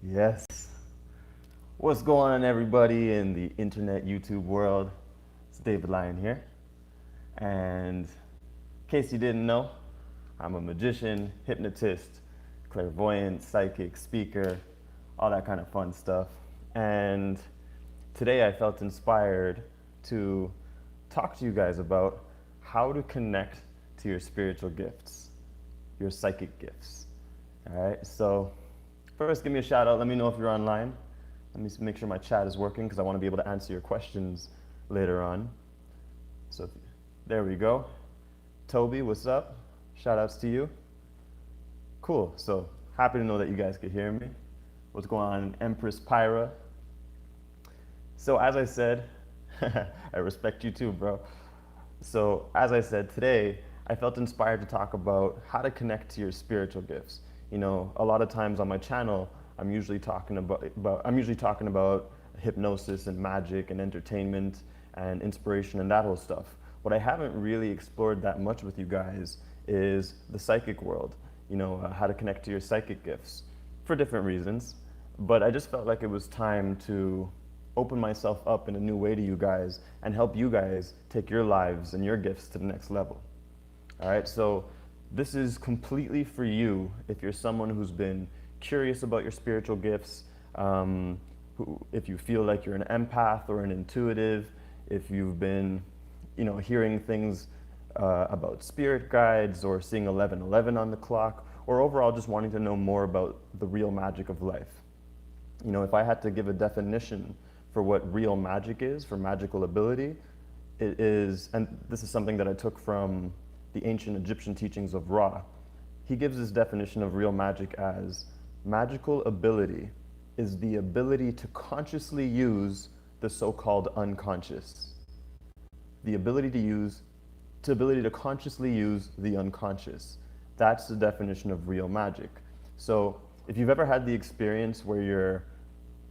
Yes. What's going on, everybody in the internet YouTube world? It's David Lyon here. And in case you didn't know, I'm a magician, hypnotist, clairvoyant, psychic, speaker, all that kind of fun stuff. And today I felt inspired to talk to you guys about how to connect to your spiritual gifts, your psychic gifts. All right, so first give me a shout out. Let me know if you're online. Let me make sure my chat is working because I want to be able to answer your questions later on. So there we go. Toby, what's up? Shout outs to you. Cool, so happy to know that you guys could hear me. What's going on, Empress Pyra? So as I said, I respect you too, bro. So as I said, today I felt inspired to talk about how to connect to your spiritual gifts. You know, a lot of times on my channel, I'm usually talking about hypnosis and magic and entertainment and inspiration and that whole stuff. What I haven't really explored that much with you guys is the psychic world. You know, how to connect to your psychic gifts for different reasons. But I just felt like it was time to open myself up in a new way to you guys and help you guys take your lives and your gifts to the next level. All right, so this is completely for you if you're someone who's been curious about your spiritual gifts, if you feel like you're an empath or an intuitive, if you've been, hearing things about spirit guides or seeing 1111 on the clock, or overall just wanting to know more about the real magic of life. You know, if I had to give a definition for what real magic is, for magical ability, it is, and this is something that I took from the ancient Egyptian teachings of Ra. He gives his definition of real magic as magical ability is the ability to consciously use the so-called unconscious. The ability to consciously use the unconscious. That's the definition of real magic. So if you've ever had the experience where you're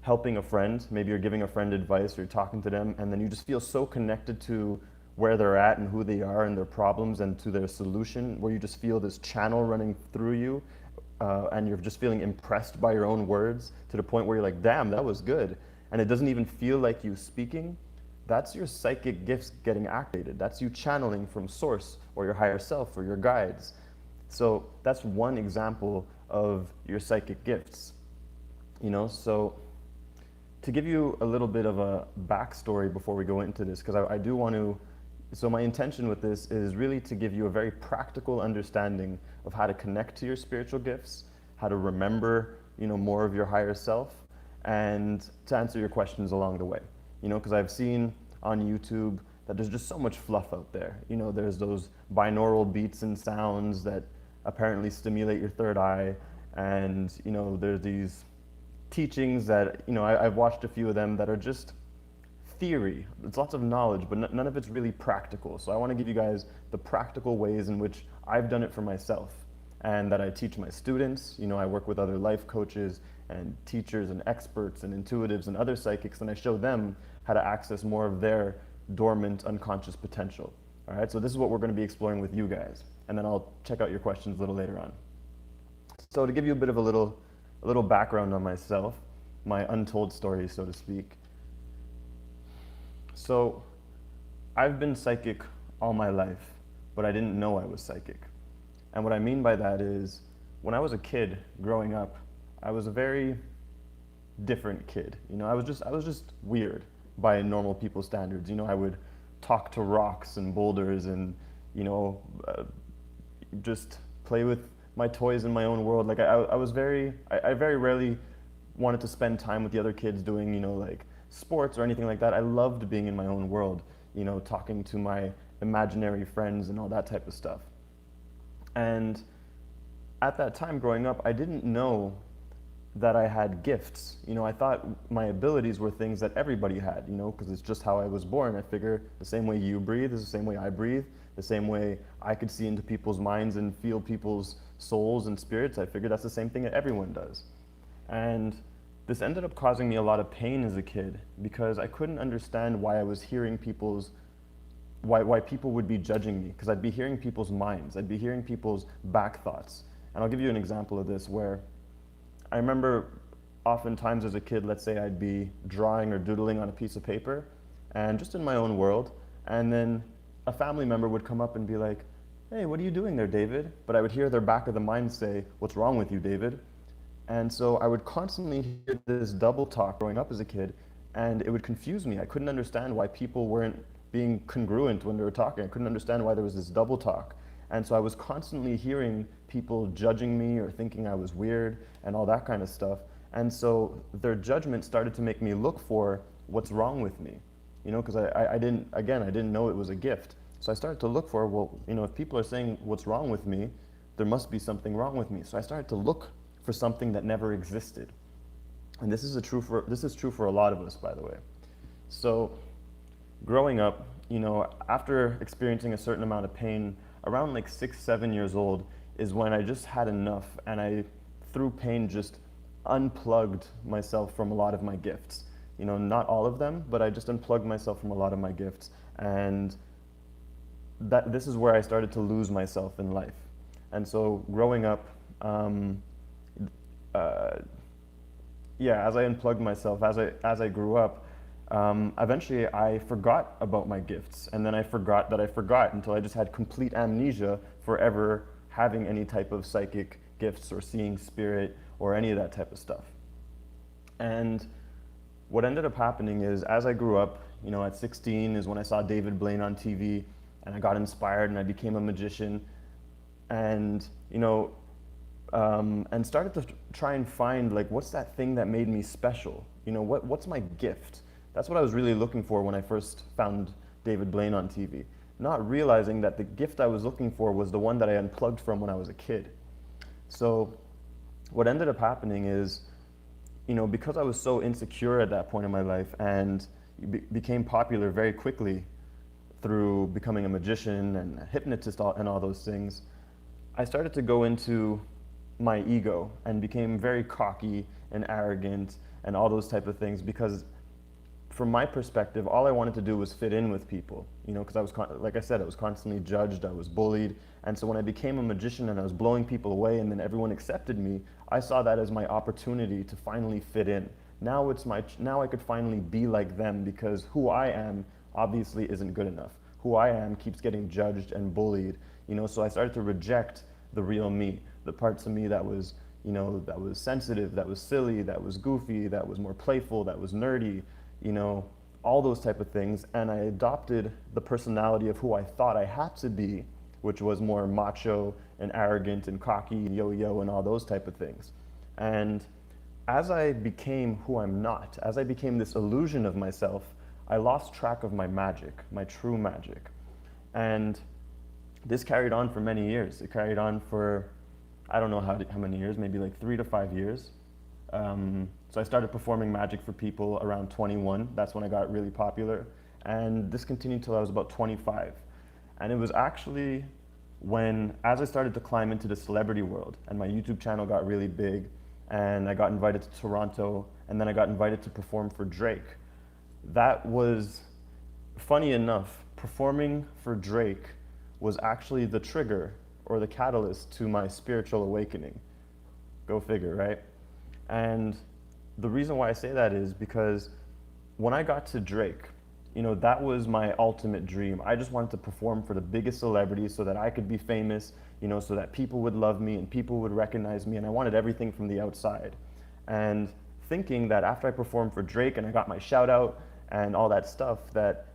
helping a friend, maybe you're giving a friend advice or you're talking to them, and then you just feel so connected to where they're at and who they are and their problems and to their solution, where you just feel this channel running through you, and you're just feeling impressed by your own words to the point where you're like, damn, that was good. And it doesn't even feel like you speaking. That's your psychic gifts getting activated. That's you channeling from source or your higher self or your guides. So that's one example of your psychic gifts. So to give you a little bit of a backstory before we go into this, because I do want to, so my intention with this is really to give you a very practical understanding of how to connect to your spiritual gifts, how to remember, more of your higher self, and to answer your questions along the way. Because I've seen on YouTube that there's just so much fluff out there. There's those binaural beats and sounds that apparently stimulate your third eye, and there's these teachings that, I've watched a few of them that are just theory. It's lots of knowledge, but none of it's really practical. So I want to give you guys the practical ways in which I've done it for myself and that I teach my students. I work with other life coaches and teachers and experts and intuitives and other psychics, and I show them how to access more of their dormant unconscious potential. All right, so this is what we're going to be exploring with you guys, and then I'll check out your questions a little later on. So to give you a bit of a little background on myself, my untold story, so to speak. So I've been psychic all my life, but I didn't know I was psychic. And what I mean by that is, when I was a kid growing up, I was a very different kid. I was just weird by normal people's standards. I would talk to rocks and boulders and, just play with my toys in my own world. Like I very rarely wanted to spend time with the other kids doing, like sports or anything like that. I loved being in my own world, talking to my imaginary friends and all that type of stuff. And at that time growing up, I didn't know that I had gifts. I thought my abilities were things that everybody had, because it's just how I was born. I figure the same way you breathe is the same way I breathe, the same way I could see into people's minds and feel people's souls and spirits. I figured that's the same thing that everyone does. And this ended up causing me a lot of pain as a kid because I couldn't understand why I was hearing why people would be judging me, because I'd be hearing people's minds, I'd be hearing people's back thoughts, And I'll give you an example of this where I remember oftentimes as a kid, let's say I'd be drawing or doodling on a piece of paper and just in my own world, and then a family member would come up and be like, "Hey, what are you doing there, David?" But I would hear their back of the mind say, "What's wrong with you, David?" And so I would constantly hear this double talk growing up as a kid, and it would confuse me. I couldn't understand why people weren't being congruent when they were talking. I couldn't understand why there was this double talk. And so I was constantly hearing people judging me or thinking I was weird and all that kind of stuff. And so their judgment started to make me look for what's wrong with me, because I didn't know it was a gift. So I started to look for, well, if people are saying what's wrong with me, there must be something wrong with me. So I started to look for something that never existed. And this is true for a lot of us, by the way. So growing up, after experiencing a certain amount of pain, around like 6, 7 years old is when I just had enough, and I, through pain, just unplugged myself from a lot of my gifts. Not all of them, but I just unplugged myself from a lot of my gifts. And this is where I started to lose myself in life. And so growing up, as I unplugged myself, as I grew up, eventually I forgot about my gifts, and then I forgot that I forgot until I just had complete amnesia for ever having any type of psychic gifts or seeing spirit or any of that type of stuff. And what ended up happening is, as I grew up, at 16 is when I saw David Blaine on TV, and I got inspired and I became a magician, and and started to try and find, like, what's that thing that made me special? What's my gift? That's what I was really looking for when I first found David Blaine on TV, not realizing that the gift I was looking for was the one that I unplugged from when I was a kid. So what ended up happening is, because I was so insecure at that point in my life and became popular very quickly through becoming a magician and a hypnotist and all those things, I started to go into my ego and became very cocky and arrogant and all those type of things, because from my perspective, all I wanted to do was fit in with people, because I was, like I said, I was constantly judged, I was bullied. And so when I became a magician and I was blowing people away and then everyone accepted me, I saw that as my opportunity to finally fit in. Now I could finally be like them, because who I am obviously isn't good enough. Who I am keeps getting judged and bullied, so I started to reject the real me, the parts of me that was, that was sensitive, that was silly, that was goofy, that was more playful, that was nerdy, all those type of things. And I adopted the personality of who I thought I had to be, which was more macho and arrogant and cocky, yo-yo, and all those type of things. And as I became who I'm not, as I became this illusion of myself, I lost track of my magic, my true magic. And this carried on for many years. It carried on for, I don't know how many years, maybe like 3 to 5 years. So I started performing magic for people around 21. That's when I got really popular. And this continued till I was about 25. And it was actually when, as I started to climb into the celebrity world and my YouTube channel got really big, and I got invited to Toronto, and then I got invited to perform for Drake. That was, funny enough, performing for Drake was actually the trigger or the catalyst to my spiritual awakening. Go figure, right? And the reason why I say that is because when I got to Drake, that was my ultimate dream. I just wanted to perform for the biggest celebrities so that I could be famous, so that people would love me and people would recognize me, and I wanted everything from the outside. And thinking that after I performed for Drake and I got my shout out and all that stuff, that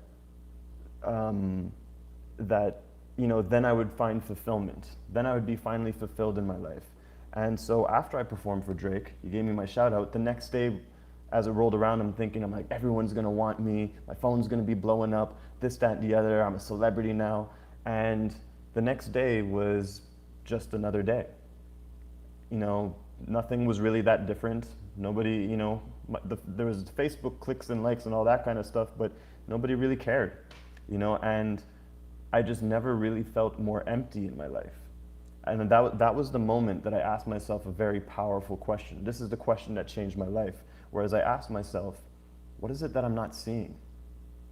then I would find fulfillment. Then I would be finally fulfilled in my life. And so after I performed for Drake, he gave me my shout out. The next day, as it rolled around, I'm like, everyone's gonna want me. My phone's gonna be blowing up, this, that, and the other. I'm a celebrity now. And the next day was just another day. Nothing was really that different. Nobody, there was Facebook clicks and likes and all that kind of stuff, but nobody really cared, and I just never really felt more empty in my life. And that was the moment that I asked myself a very powerful question. This is the question that changed my life. Whereas I asked myself, what is it that I'm not seeing?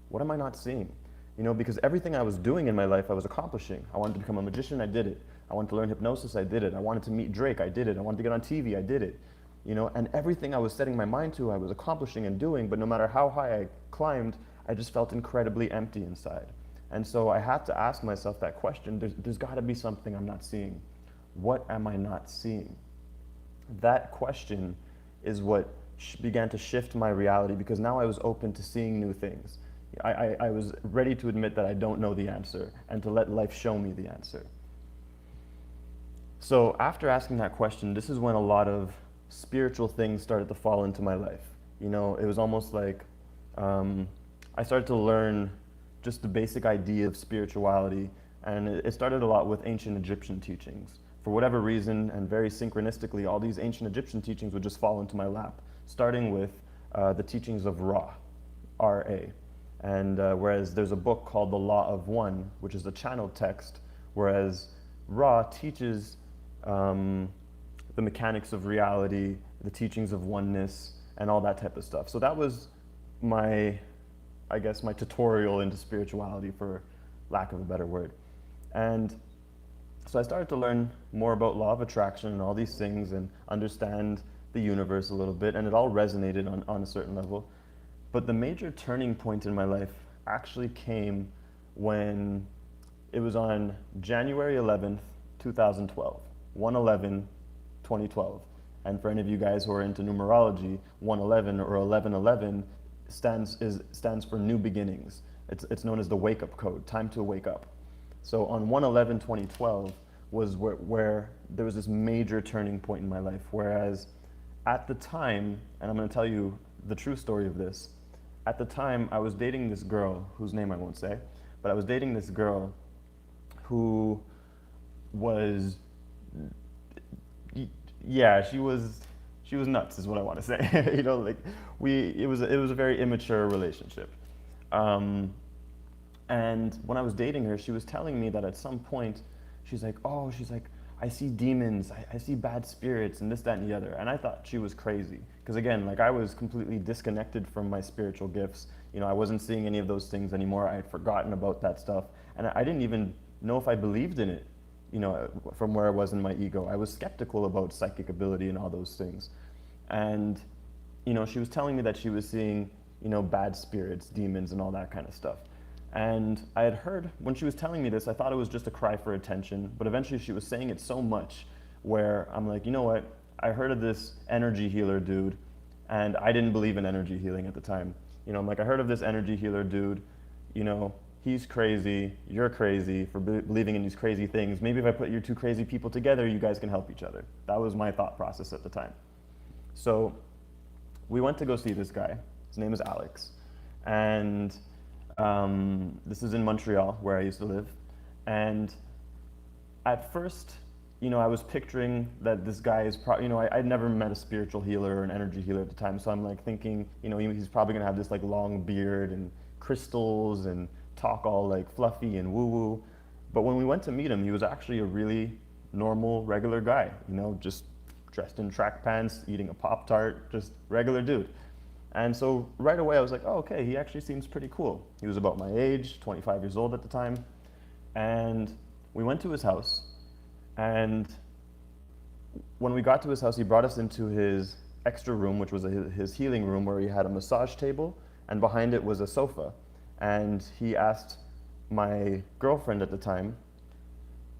What am I not seeing? Because everything I was doing in my life, I was accomplishing. I wanted to become a magician, I did it. I wanted to learn hypnosis, I did it. I wanted to meet Drake, I did it. I wanted to get on TV, I did it. You know, and everything I was setting my mind to, I was accomplishing and doing, but no matter how high I climbed, I just felt incredibly empty inside. And so I had to ask myself that question, there's gotta be something I'm not seeing. What am I not seeing? That question is what began to shift my reality, because now I was open to seeing new things. I was ready to admit that I don't know the answer and to let life show me the answer. So after asking that question, this is when a lot of spiritual things started to fall into my life. You know, it was almost like I started to learn just the basic idea of spirituality, and it started a lot with ancient Egyptian teachings. For whatever reason, and very synchronistically, all these ancient Egyptian teachings would just fall into my lap, starting with the teachings of Ra, R-A. And whereas there's a book called The Law of One, which is a channeled text, whereas Ra teaches the mechanics of reality, the teachings of oneness, and all that type of stuff. So that was my, I guess, my tutorial into spirituality, for lack of a better word. And so I started to learn more about law of attraction and all these things and understand the universe a little bit, and it all resonated on a certain level. But the major turning point in my life actually came when it was on January 11th, 2012, 1/11/2012. And for any of you guys who are into numerology, 111 or 1111 stands for new beginnings. It's known as the wake-up code, time to wake up. So on 1/11/2012 was where there was this major turning point in my life, whereas at the time, and I'm going to tell you the true story of this, at the time I was dating this girl, whose name I won't say, but I was dating this girl who was, yeah, she was nuts, is what I want to say. You know, like it was a very immature relationship. And when I was dating her, she was telling me that at some point, she's like, I see demons, I see bad spirits, and this, that, and the other. And I thought she was crazy. Because again, like I was completely disconnected from my spiritual gifts. You know, I wasn't seeing any of those things anymore. I had forgotten about that stuff. And I didn't even know if I believed in it, you know, from where I was in my ego. I was skeptical about psychic ability and all those things. And, you know, she was telling me that she was seeing, you know, bad spirits, demons, and all that kind of stuff. And I had heard, when she was telling me this, I thought it was just a cry for attention, but eventually she was saying it so much where I'm like, you know what, I heard of this energy healer dude, and I didn't believe in energy healing at the time. You know, I'm like, I heard of this energy healer dude, you know, he's crazy, you're crazy for believing in these crazy things. Maybe if I put you two crazy people together, you guys can help each other. That was my thought process at the time. So we went to go see this guy. His name is Alex. And this is in Montreal, where I used to live. And at first, you know, I was picturing that this guy is probably, you know, I'd never met a spiritual healer or an energy healer at the time. So I'm like thinking, you know, he's probably gonna have this like long beard and crystals and talk all like fluffy and woo-woo. But when we went to meet him, he was actually a really normal, regular guy, you know, just dressed in track pants, eating a Pop-Tart, just regular dude. And so right away I was like, oh, okay, he actually seems pretty cool. He was about my age, 25 years old at the time. And we went to his house, and when we got to his house, he brought us into his extra room, which was his healing room, where he had a massage table, and behind it was a sofa. And he asked my girlfriend at the time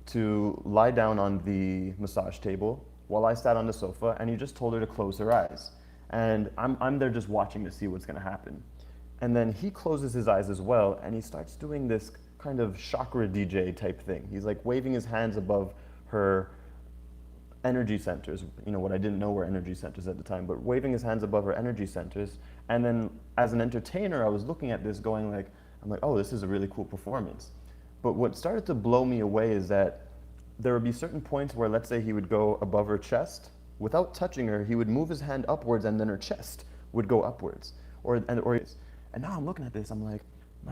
to lie down on the massage table while I sat on the sofa, and he just told her to close her eyes. And I'm there just watching to see what's gonna happen. And then he closes his eyes as well, and he starts doing this kind of chakra DJ type thing. He's like waving his hands above her energy centers, you know, what I didn't know were energy centers at the time, but waving his hands above her energy centers. And then as an entertainer, I was looking at this going like, I'm like, oh, this is a really cool performance. But what started to blow me away is that there would be certain points where, let's say he would go above her chest, without touching her, he would move his hand upwards, and then her chest would go upwards. And now I'm looking at this, I'm like,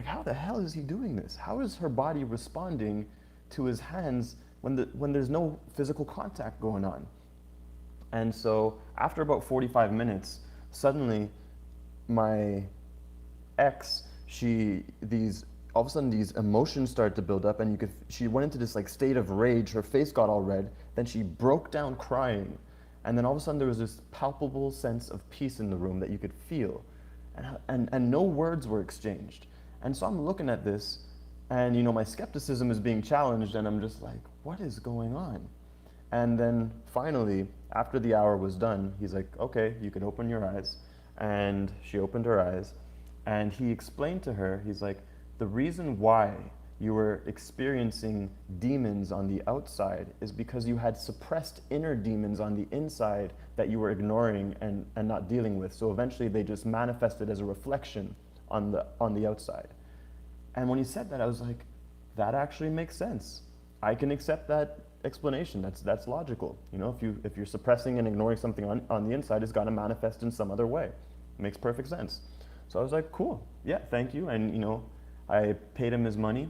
how the hell is he doing this? How is her body responding to his hands when there's no physical contact going on? And so after about 45 minutes, suddenly my ex, all of a sudden these emotions started to build up, and she went into this like state of rage. Her face got all red. Then she broke down crying. And then all of a sudden there was this palpable sense of peace in the room that you could feel. And no words were exchanged. And so I'm looking at this, and my skepticism is being challenged, and I'm just like, what is going on? And then finally, after the hour was done, he's like, okay, you can open your eyes. And she opened her eyes, and he explained to her, he's like, the reason why you were experiencing demons on the outside is because you had suppressed inner demons on the inside that you were ignoring and not dealing with. So eventually they just manifested as a reflection on the outside. And when he said that, I was like, that actually makes sense. I can accept that explanation. That's logical. If you're suppressing and ignoring something on the inside, it's got to manifest in some other way. It makes perfect sense. So I was like, cool, yeah, thank you. And I paid him his money.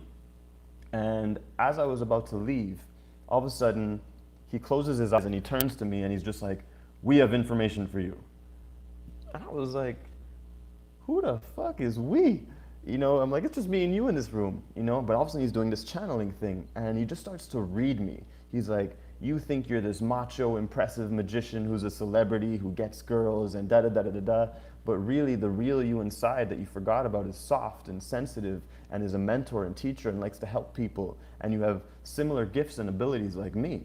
And as I was about to leave, all of a sudden, he closes his eyes and he turns to me and he's just like, we have information for you. And I was like, who the fuck is we? I'm like, it's just me and you in this room, But all of a sudden he's doing this channeling thing, and he just starts to read me. He's like, you think you're this macho, impressive magician who's a celebrity, who gets girls and da-da-da-da-da-da. But really, the real you inside that you forgot about is soft and sensitive and is a mentor and teacher and likes to help people. And you have similar gifts and abilities like me.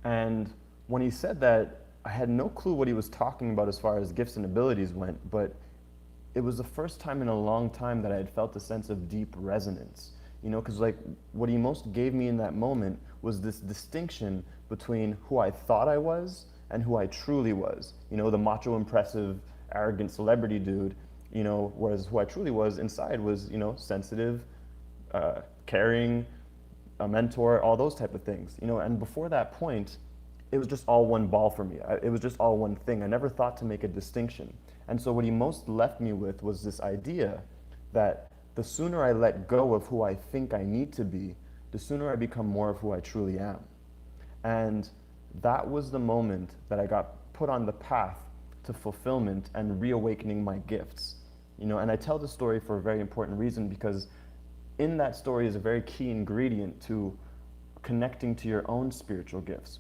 And when he said that, I had no clue what he was talking about as far as gifts and abilities went, but it was the first time in a long time that I had felt a sense of deep resonance. Because like what he most gave me in that moment was this distinction between who I thought I was and who I truly was. The macho, impressive, arrogant celebrity dude, whereas who I truly was inside was, sensitive, caring, a mentor, all those type of things. And before that point, it was just all one ball for me. It was just all one thing. I never thought to make a distinction. And so what he most left me with was this idea that the sooner I let go of who I think I need to be, the sooner I become more of who I truly am. And that was the moment that I got put on the path to fulfillment and reawakening my gifts. And I tell the story for a very important reason, because in that story is a very key ingredient to connecting to your own spiritual gifts.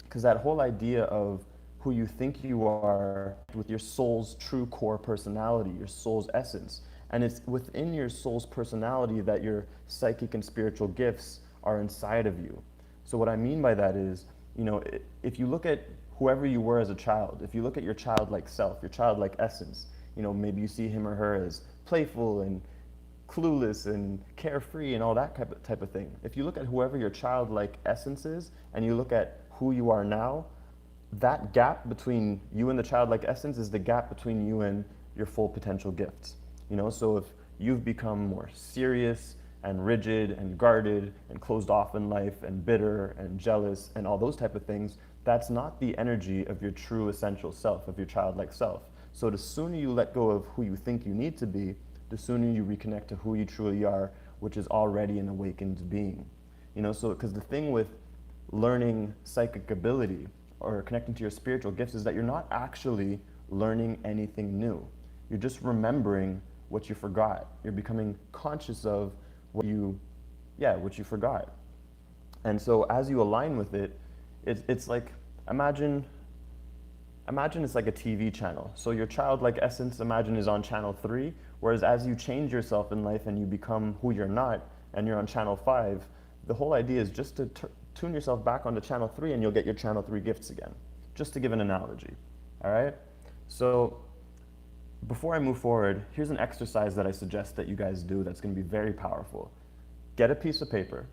Because that whole idea of who you think you are with your soul's true core personality, your soul's essence. And it's within your soul's personality that your psychic and spiritual gifts are inside of you. So what I mean by that is, if you look at whoever you were as a child, if you look at your childlike self, your childlike essence, maybe you see him or her as playful and clueless and carefree and all that type of thing. If you look at whoever your childlike essence is and you look at who you are now, that gap between you and the childlike essence is the gap between you and your full potential gifts. So if you've become more serious and rigid and guarded and closed off in life and bitter and jealous and all those type of things, that's not the energy of your true essential self, of your childlike self. So the sooner you let go of who you think you need to be, the sooner you reconnect to who you truly are, which is already an awakened being. So because the thing with learning psychic ability or connecting to your spiritual gifts is that you're not actually learning anything new. You're just remembering what you forgot. You're becoming conscious of what you forgot. And so as you align with it, it's like, imagine it's like a TV channel. So your childlike essence, imagine, is on channel 3, whereas as you change yourself in life and you become who you're not and you're on channel 5, the whole idea is just to tune yourself back onto channel 3 and you'll get your channel 3 gifts again, just to give an analogy, all right? So before I move forward, here's an exercise that I suggest that you guys do that's gonna be very powerful. Get a piece of paper,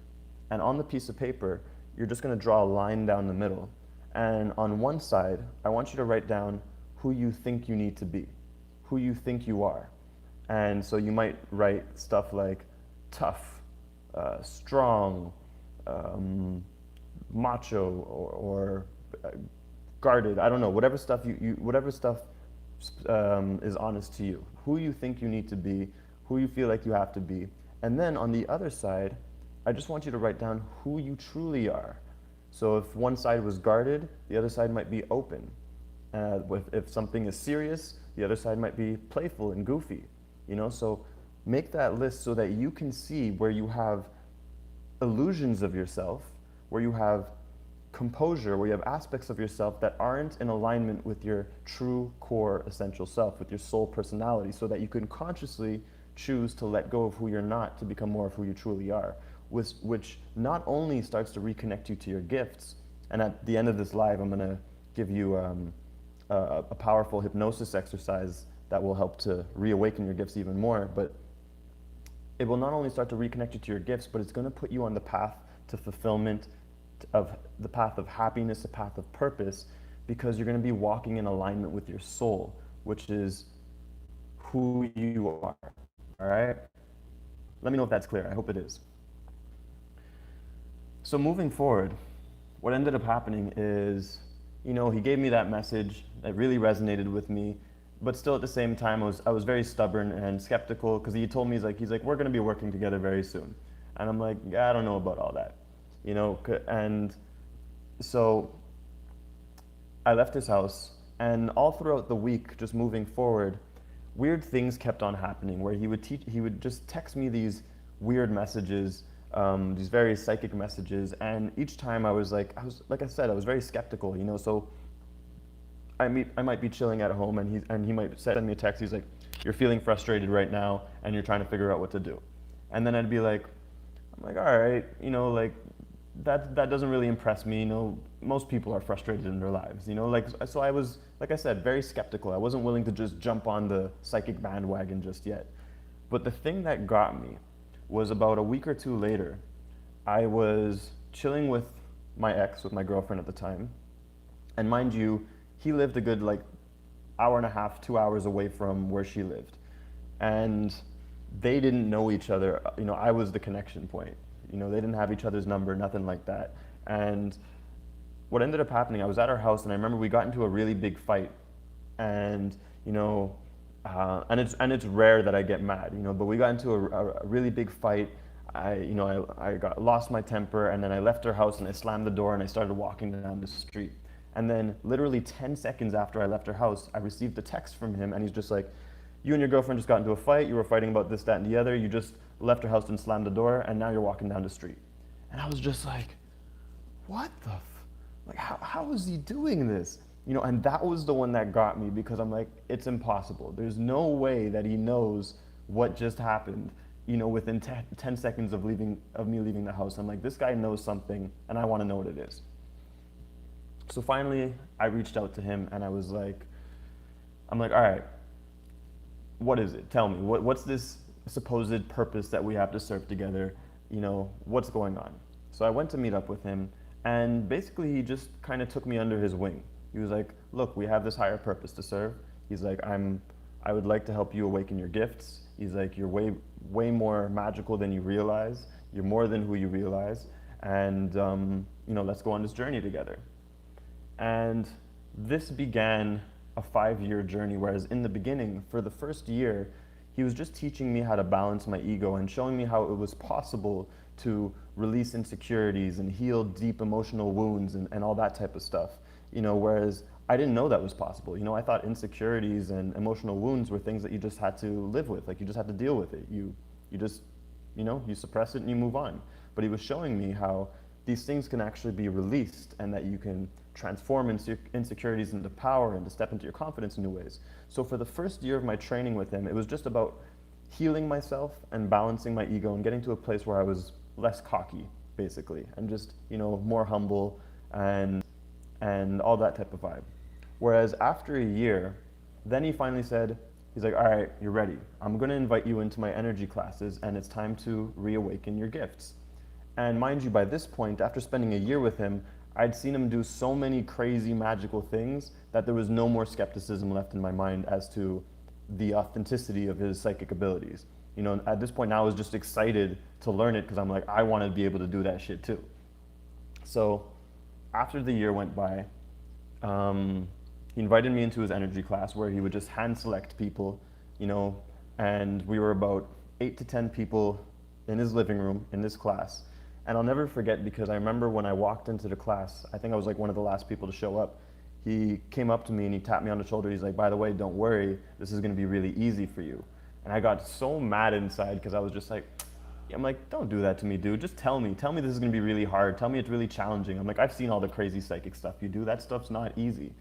and on the piece of paper, you're just gonna draw a line down the middle. And on one side, I want you to write down who you think you need to be, who you think you are. And so you might write stuff like tough, strong, macho, or guarded. I don't know, whatever stuff is honest to you, who you think you need to be, who you feel like you have to be. And then on the other side, I just want you to write down who you truly are. So if one side was guarded, the other side might be open. If something is serious, the other side might be playful and goofy. So make that list so that you can see where you have illusions of yourself, where you have composure, where you have aspects of yourself that aren't in alignment with your true core essential self, with your soul personality, so that you can consciously choose to let go of who you're not to become more of who you truly are, which not only starts to reconnect you to your gifts, and at the end of this live, I'm going to give you a powerful hypnosis exercise that will help to reawaken your gifts even more, but it will not only start to reconnect you to your gifts, but it's going to put you on the path to fulfillment, of the path of happiness, the path of purpose, because you're going to be walking in alignment with your soul, which is who you are. All right? Let me know if that's clear. I hope it is. So moving forward, what ended up happening is, he gave me that message that really resonated with me, but still at the same time, I was very stubborn and skeptical, because he told me, he's like, we're going to be working together very soon. And I'm like, yeah, I don't know about all that, and so I left his house, and all throughout the week, just moving forward, weird things kept on happening, where he would just text me these weird messages, these very psychic messages, and each time I was like I said, I was very skeptical, so I might be chilling at home, and he might send me a text. He's like, you're feeling frustrated right now, and you're trying to figure out what to do. And then I'd be like, all right, that doesn't really impress me. Most people are frustrated in their lives, so I was, like I said, very skeptical. I wasn't willing to just jump on the psychic bandwagon just yet. But the thing that got me was about a week or two later, I was chilling with my ex, with my girlfriend at the time. And mind you, he lived a good hour and a half, 2 hours away from where she lived. And they didn't know each other. I was the connection point. They didn't have each other's number, nothing like that. And what ended up happening, I was at her house, and I remember we got into a really big fight. And and it's rare that I get mad, but we got into a really big fight. I lost my temper, and then I left her house and I slammed the door and I started walking down the street. And then literally 10 seconds after I left her house, I received a text from him, and he's just like, you and your girlfriend just got into a fight, you were fighting about this, that, and the other, you just left her house and slammed the door, and now you're walking down the street. And I was just like, what the how is he doing this? And that was the one that got me, because I'm like, it's impossible. There's no way that he knows what just happened, within 10 seconds of me leaving the house. I'm like, this guy knows something, and I want to know what it is. So finally, I reached out to him, and I'm like, all right, what is it? Tell me, what's this supposed purpose that we have to serve together? What's going on? So I went to meet up with him, and basically he just kind of took me under his wing. He was like, look, we have this higher purpose to serve. He's like, I would like to help you awaken your gifts. He's like, you're way more magical than you realize. You're more than who you realize. And, let's go on this journey together. And this began a 5-year journey, whereas in the beginning, for the first year, he was just teaching me how to balance my ego and showing me how it was possible to release insecurities and heal deep emotional wounds and all that type of stuff. Whereas I didn't know that was possible. I thought insecurities and emotional wounds were things that you just had to live with, you just had to deal with it. You just, you suppress it and you move on. But he was showing me how these things can actually be released, and that you can transform insecurities into power and to step into your confidence in new ways. So for the first year of my training with him, it was just about healing myself and balancing my ego and getting to a place where I was less cocky, basically, and just, more humble and all that type of vibe. Whereas after a year, then he finally said, he's like, all right, you're ready. I'm going to invite you into my energy classes, and it's time to reawaken your gifts. And mind you, by this point, after spending a year with him, I'd seen him do so many crazy magical things that there was no more skepticism left in my mind as to the authenticity of his psychic abilities. At this point now I was just excited to learn it, because I'm like, I want to be able to do that shit too. So after the year went by, he invited me into his energy class, where he would just hand select people, and we were about 8 to 10 people in his living room in this class. And I'll never forget, because I remember when I walked into the class, I think I was like one of the last people to show up. He came up to me and he tapped me on the shoulder. He's like, by the way, don't worry, this is going to be really easy for you. And I got so mad inside because I was just like, I'm like, don't do that to me, dude. Just tell me. Tell me this is gonna be really hard. Tell me it's really challenging. I'm like, I've seen all the crazy psychic stuff you do. That stuff's not easy.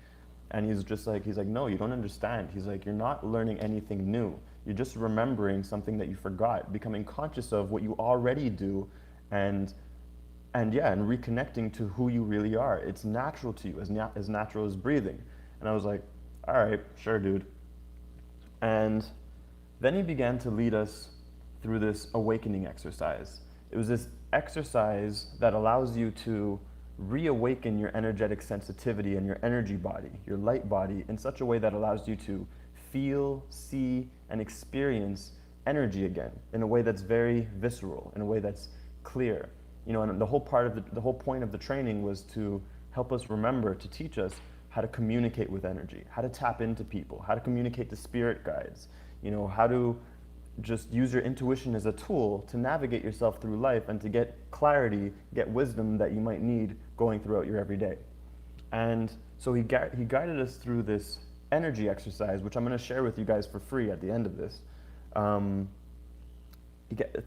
And he's like, no, you don't understand. He's like, you're not learning anything new. You're just remembering something that you forgot, becoming conscious of what you already do, and yeah, and reconnecting to who you really are. It's natural to you, as natural as breathing. And I was like, all right, sure, dude. And then he began to lead us through this awakening exercise. It was this exercise that allows you to reawaken your energetic sensitivity and your energy body, your light body, in such a way that allows you to feel, see, and experience energy again in a way that's very visceral, in a way that's clear. You know, and the whole point of the training was to help us remember, to teach us how to communicate with energy, how to tap into people, how to communicate to spirit guides, you know, how to just use your intuition as a tool to navigate yourself through life and to get clarity, get wisdom that you might need going throughout your everyday. And so he guided us through this energy exercise, which I'm going to share with you guys for free at the end of this. Through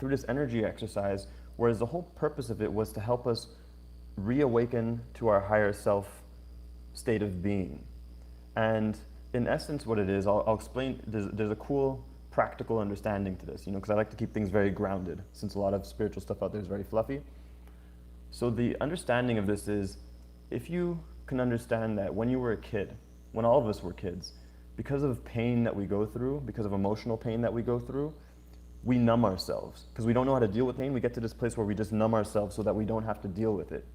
this energy exercise, whereas the whole purpose of it was to help us reawaken to our higher self state of being. And in essence, what it is, I'll explain. There's a cool practical understanding to this, you know, because I like to keep things very grounded, since a lot of spiritual stuff out there is very fluffy. So the understanding of this is, if you can understand that when you were a kid, when all of us were kids, because of pain that we go through, because of emotional pain that we go through, we numb ourselves. Because we don't know how to deal with pain, we get to this place where we just numb ourselves so that we don't have to deal with it.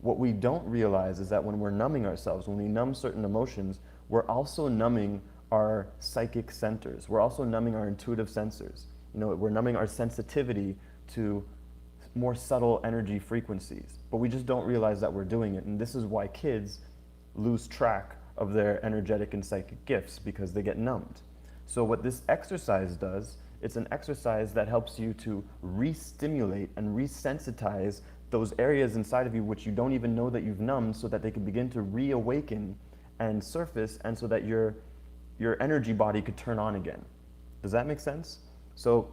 What we don't realize is that when we're numbing ourselves, when we numb certain emotions, we're also numbing our psychic centers. We're also numbing our intuitive sensors. You know, we're numbing our sensitivity to more subtle energy frequencies. But we just don't realize that we're doing it. And this is why kids lose track of their energetic and psychic gifts, because they get numbed. So what this exercise does, it's an exercise that helps you to re-stimulate and resensitize those areas inside of you which you don't even know that you've numbed, so that they can begin to reawaken and surface, and so that your energy body could turn on again. Does that make sense? So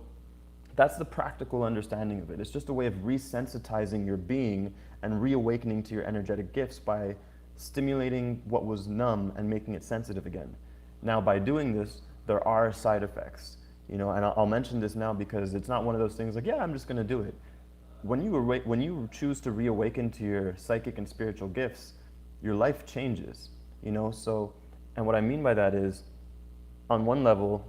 that's the practical understanding of it. It's just a way of resensitizing your being and reawakening to your energetic gifts by stimulating what was numb and making it sensitive again. Now, by doing this, there are side effects, you know, and I'll mention this now because it's not one of those things like, yeah, I'm just going to do it. When you choose to reawaken to your psychic and spiritual gifts, your life changes, you know. So, and what I mean by that is, on one level,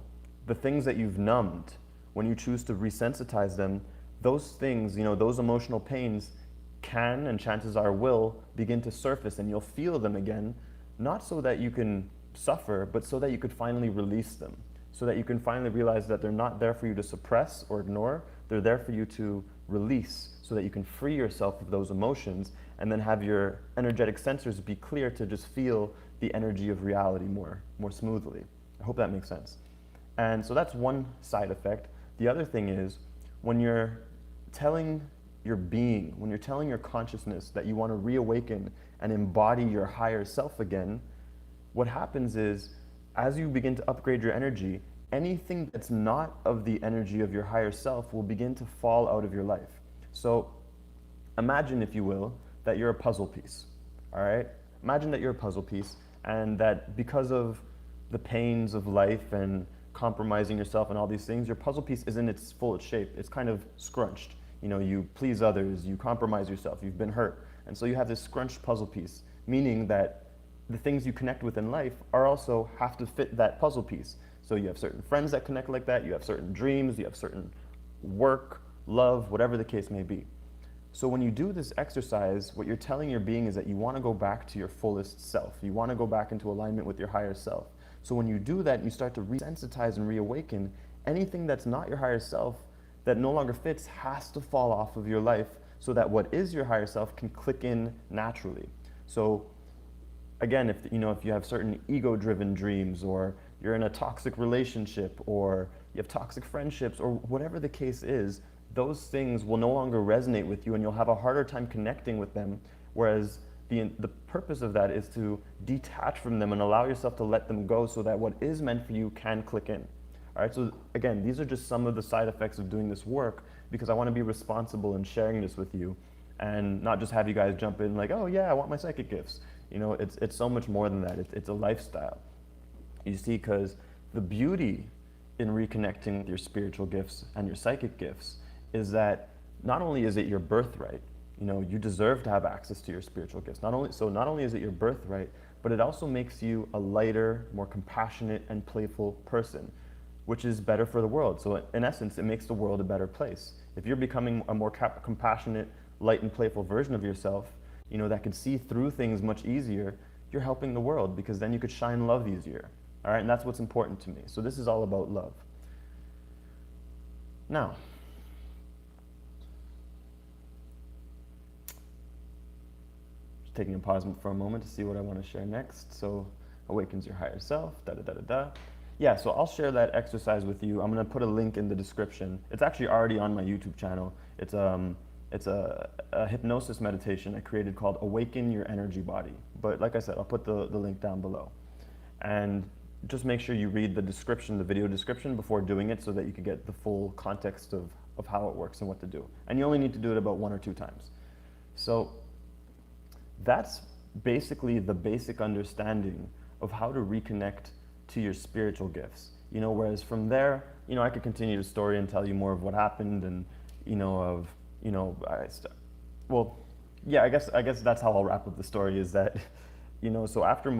the things that you've numbed, when you choose to resensitize them, those things, you know, those emotional pains can, and chances are will, begin to surface, and you'll feel them again, not so that you can suffer, but so that you could finally release them, so that you can finally realize that they're not there for you to suppress or ignore, they're there for you to release, so that you can free yourself of those emotions, and then have your energetic sensors be clear to just feel the energy of reality more smoothly. I hope that makes sense. And so that's one side effect. The other thing is, when you're telling your being, when you're telling your consciousness that you want to reawaken and embody your higher self again, what happens is, as you begin to upgrade your energy, anything that's not of the energy of your higher self will begin to fall out of your life. So imagine, if you will, that you're a puzzle piece, all right? Imagine that you're a puzzle piece, and that because of the pains of life and compromising yourself and all these things, your puzzle piece isn't its full shape. It's kind of scrunched. You know, you please others, you compromise yourself, you've been hurt. And so you have this scrunched puzzle piece, meaning that the things you connect with in life are also have to fit that puzzle piece. So you have certain friends that connect like that, you have certain dreams, you have certain work, love, whatever the case may be. So when you do this exercise, what you're telling your being is that you want to go back to your fullest self. You want to go back into alignment with your higher self. So when you do that, you start to resensitize and reawaken, anything that's not your higher self, that no longer fits, has to fall off of your life, so that what is your higher self can click in naturally. So again, if you have certain ego-driven dreams, or you're in a toxic relationship, or you have toxic friendships, or whatever the case is, those things will no longer resonate with you, and you'll have a harder time connecting with them. Whereas the purpose of that is to detach from them and allow yourself to let them go, so that what is meant for you can click in. All right, so again, these are just some of the side effects of doing this work, because I want to be responsible in sharing this with you and not just have you guys jump in like, oh yeah, I want my psychic gifts. You know, it's so much more than that. It's a lifestyle. You see, because the beauty in reconnecting with your spiritual gifts and your psychic gifts is that not only is it your birthright, you know, you deserve to have access to your spiritual gifts. Not only is it your birthright, but it also makes you a lighter, more compassionate and playful person, which is better for the world. So in essence, it makes the world a better place. If you're becoming a more compassionate, light and playful version of yourself, you know, that can see through things much easier, you're helping the world, because then you could shine love easier. All right, and that's what's important to me. So this is all about love. Now, just taking a pause for a moment to see what I want to share next. So, awakens your higher self, da-da-da-da-da. Yeah, so I'll share that exercise with you. I'm going to put a link in the description. It's actually already on my YouTube channel. It's a hypnosis meditation I created called Awaken Your Energy Body. But like I said, I'll put the link down below. And just make sure you read the description, the video description, before doing it, so that you can get the full context of how it works and what to do. And you only need to do it about 1 or 2 times. So that's basically the basic understanding of how to reconnect to your spiritual gifts. You know, whereas from there, you know, I could continue the story and tell you more of what happened, and you know, well, yeah, I guess that's how I'll wrap up the story, is that, you know, so after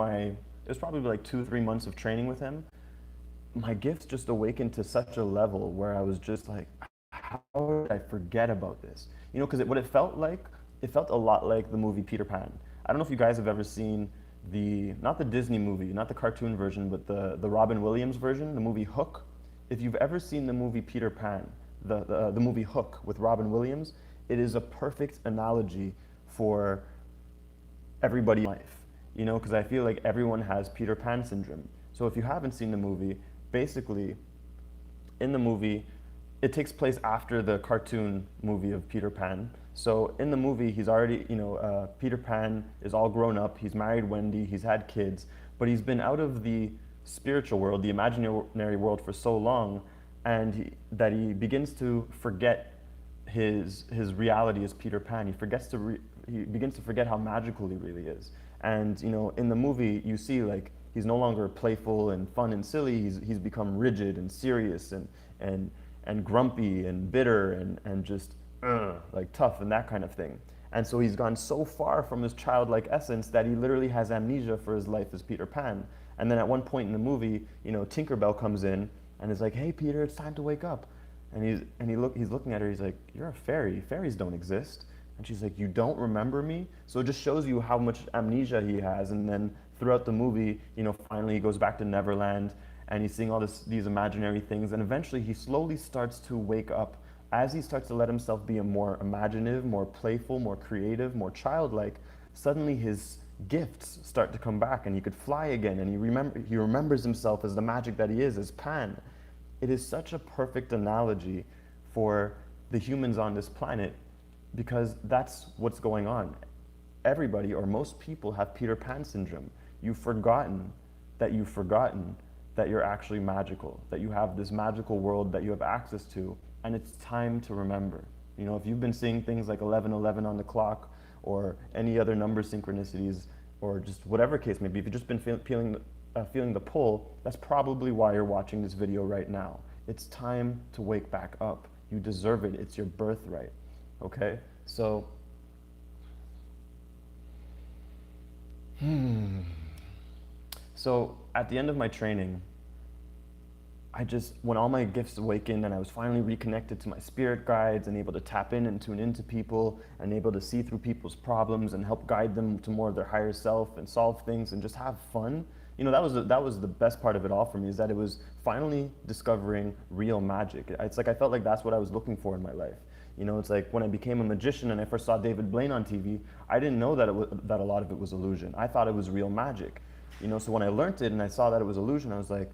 it was probably like 2-3 months of training with him, my gifts just awakened to such a level where I was just like, how did I forget about this? You know, because what it felt like, it felt a lot like the movie Peter Pan. I don't know if you guys have ever seen not the Disney movie, not the cartoon version, but the Robin Williams version, the movie Hook. If you've ever seen the movie Peter Pan, the movie Hook with Robin Williams, it is a perfect analogy for everybody in life. You know, because I feel like everyone has Peter Pan syndrome. So if you haven't seen the movie, basically, in the movie, it takes place after the cartoon movie of Peter Pan. So in the movie, he's already, you know, Peter Pan is all grown up, he's married Wendy, he's had kids, but he's been out of the spiritual world, the imaginary world, for so long, and that he begins to forget his reality as Peter Pan. He begins to forget how magical he really is. And you know, in the movie, you see like he's no longer playful and fun and silly. He's become rigid and serious and grumpy and bitter and just like tough and that kind of thing. And so he's gone so far from his childlike essence that he literally has amnesia for his life as Peter Pan. And then at one point in the movie, you know, Tinkerbell comes in and is like, "Hey Peter, it's time to wake up." And he's looking at her. He's like, "You're a fairy. Fairies don't exist." And she's like, "You don't remember me?" So it just shows you how much amnesia he has. And then throughout the movie, you know, finally he goes back to Neverland and he's seeing all these imaginary things. And eventually he slowly starts to wake up as he starts to let himself be a more imaginative, more playful, more creative, more childlike. Suddenly his gifts start to come back and he could fly again. And he remembers himself as the magic that he is, as Pan. It is such a perfect analogy for the humans on this planet, because that's what's going on. Everybody, or most people, have Peter Pan syndrome. You've forgotten that you're actually magical, that you have this magical world that you have access to, and it's time to remember. You know, if you've been seeing things like 11:11 on the clock, or any other number synchronicities, or just whatever case may be, if you've just been feeling the pull, that's probably why you're watching this video right now. It's time to wake back up. You deserve it. It's your birthright. Okay, so so at the end of my training, when all my gifts awakened and I was finally reconnected to my spirit guides and able to tap in and tune into people and able to see through people's problems and help guide them to more of their higher self and solve things and just have fun. You know, that was the best part of it all for me, is that it was finally discovering real magic. It's like I felt like that's what I was looking for in my life. You know, it's like when I became a magician and I first saw David Blaine on TV, I didn't know that that a lot of it was illusion. I thought it was real magic. You know, so when I learned it and I saw that it was illusion, I was like,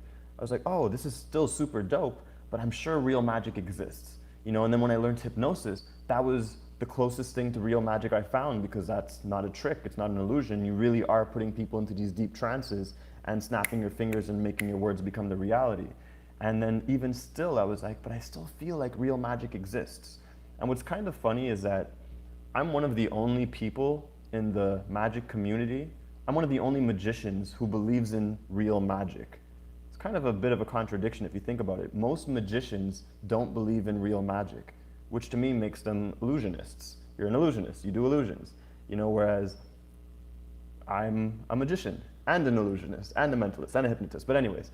oh, this is still super dope, but I'm sure real magic exists. You know, and then when I learned hypnosis, that was the closest thing to real magic I found, because that's not a trick, it's not an illusion. You really are putting people into these deep trances and snapping your fingers and making your words become the reality. And then even still, I was like, but I still feel like real magic exists. And what's kind of funny is that I'm one of the only people in the magic community, I'm one of the only magicians who believes in real magic. It's kind of a bit of a contradiction if you think about it. Most magicians don't believe in real magic, which to me makes them illusionists. You're an illusionist, you do illusions. Whereas I'm a magician and an illusionist and a mentalist and a hypnotist. But anyways,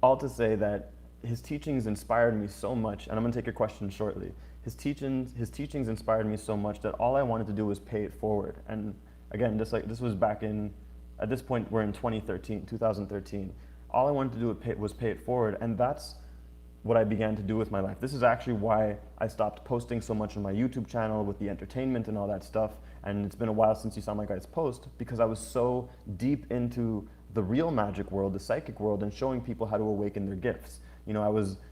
all to say that his teachings inspired me so much, and I'm gonna take your question shortly. His teachings inspired me so much that all I wanted to do was pay it forward. And again, this was back in, at this point we're in 2013. All I wanted to do was pay it forward, and that's what I began to do with my life. This is actually why I stopped posting so much on my YouTube channel with the entertainment and all that stuff. And it's been a while since you saw my guys' post, because I was so deep into the real magic world, the psychic world, and showing people how to awaken their gifts.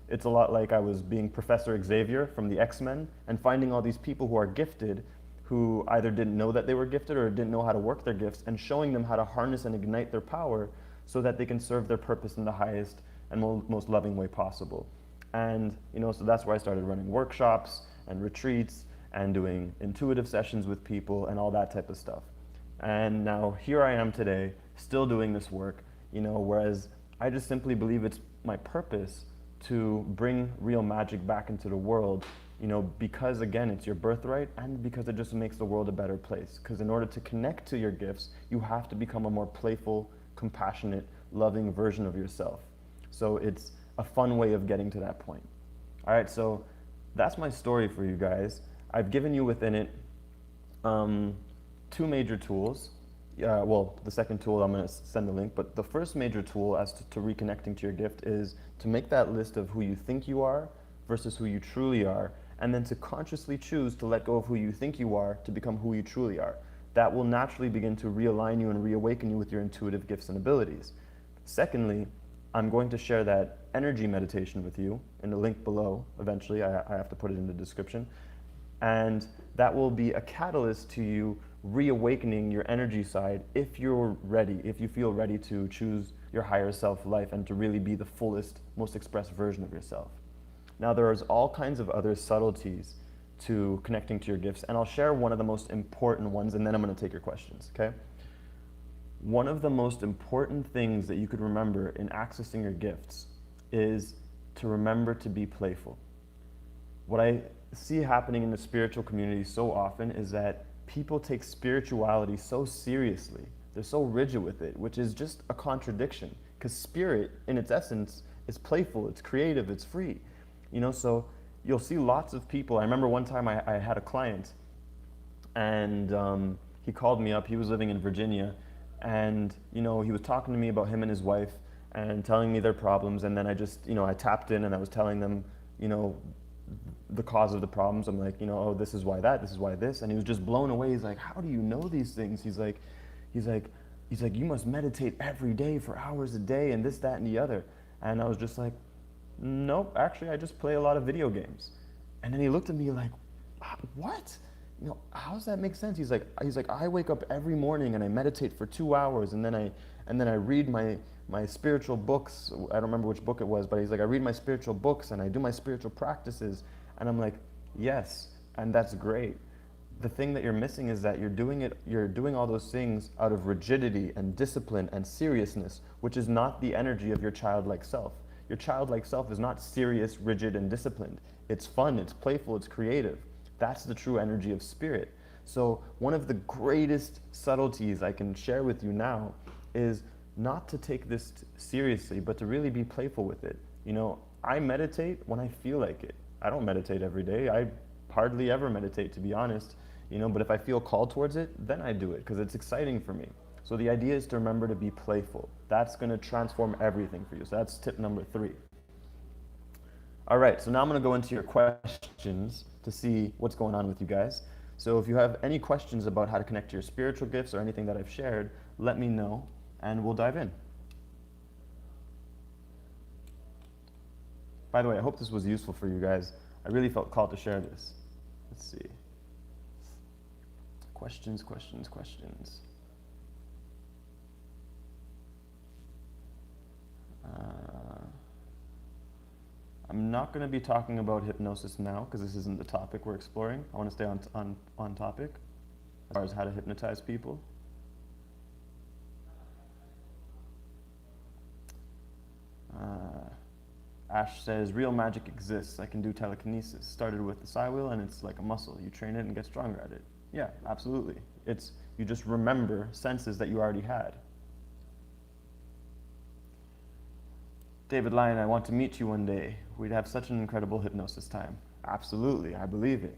It's a lot like I was being Professor Xavier from the X-Men and finding all these people who are gifted, who either didn't know that they were gifted or didn't know how to work their gifts, and showing them how to harness and ignite their power so that they can serve their purpose in the highest and most loving way possible. And so that's where I started running workshops and retreats and doing intuitive sessions with people and all that type of stuff. And now here I am today, still doing this work, whereas I just simply believe it's my purpose to bring real magic back into the world, because again, it's your birthright, and because it just makes the world a better place. Because in order to connect to your gifts, you have to become a more playful, compassionate, loving version of yourself. So it's a fun way of getting to that point. All right, so that's my story for you guys. I've given you within it two major tools. Well, the second tool, I'm going to send the link, but the first major tool as to reconnecting to your gift is to make that list of who you think you are versus who you truly are, and then to consciously choose to let go of who you think you are to become who you truly are. That will naturally begin to realign you and reawaken you with your intuitive gifts and abilities. Secondly, I'm going to share that energy meditation with you in the link below. Eventually, I have to put it in the description. And that will be a catalyst to you reawakening your energy side if you're ready, if you feel ready to choose your higher self life and to really be the fullest, most expressed version of yourself. Now, there's all kinds of other subtleties to connecting to your gifts, and I'll share one of the most important ones, and then I'm going to take your questions, okay? One of the most important things that you could remember in accessing your gifts is to remember to be playful. What I see happening in the spiritual community so often is that people take spirituality so seriously. They're so rigid with it, which is just a contradiction, because spirit in its essence is playful, it's creative, it's free. So you'll see lots of people. I remember one time I had a client, and he called me up. He was living in Virginia, and he was talking to me about him and his wife and telling me their problems, and then I just, I tapped in and I was telling them, the cause of the problems. I'm like, oh, this is why that, this is why this, and he was just blown away. He's like, how do you know these things? He's like, you must meditate every day for hours a day and this, that, and the other. And I was just like, nope, actually, I just play a lot of video games. And then he looked at me like, what? How does that make sense? He's like, I wake up every morning and I meditate for 2 hours, and then I read my spiritual books. I don't remember which book it was, but he's like, I read my spiritual books and I do my spiritual practices. And I'm like, yes, and that's great. The thing that you're missing is that you're doing all those things out of rigidity and discipline and seriousness, which is not the energy of your childlike self. Your childlike self is not serious, rigid, and disciplined. It's fun, it's playful, it's creative. That's the true energy of spirit. So one of the greatest subtleties I can share with you now is not to take this seriously, but to really be playful with it. I meditate when I feel like it. I don't meditate every day. I hardly ever meditate, to be honest. But if I feel called towards it, then I do it because it's exciting for me. So the idea is to remember to be playful. That's going to transform everything for you. So that's tip number 3. All right, so now I'm going to go into your questions to see what's going on with you guys. So if you have any questions about how to connect to your spiritual gifts or anything that I've shared, let me know and we'll dive in. By the way, I hope this was useful for you guys. I really felt called to share this. Let's see. Questions. I'm not going to be talking about hypnosis now because this isn't the topic we're exploring. I want to stay on topic as far as how to hypnotize people. Ash says, real magic exists. I can do telekinesis. Started with the psi wheel and it's like a muscle. You train it and get stronger at it. Yeah, absolutely. You just remember senses that you already had. David Lyon, I want to meet you one day. We'd have such an incredible hypnosis time. Absolutely, I believe it.